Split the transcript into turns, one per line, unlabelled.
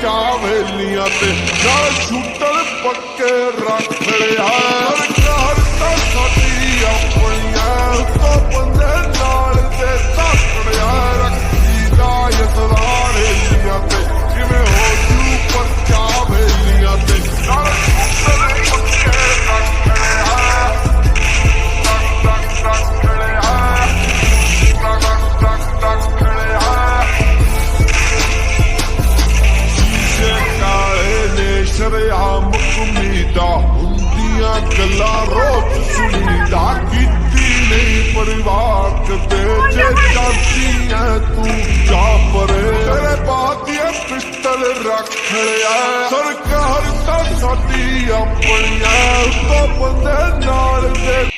पक्का वेलियां ते नाल शूटर पक्के रख लिया सरकार ता साडी अपनियां तो बंदे नाल ते तकड़िया रखी दा यसरार वेलियां ते जिवें हो जू पक्का वेलियां ते नाल शूटर पक्के रख लिया शरेआम उम्मीदा हुंदियां गल्लां रोज सुनीदा कीती नहीं परिवार कदे जे चाहती है तू जा परे तेरे बात ये पिस्टल रख लिया सरकार ता साडी अपनियां तो बंदे नाल दे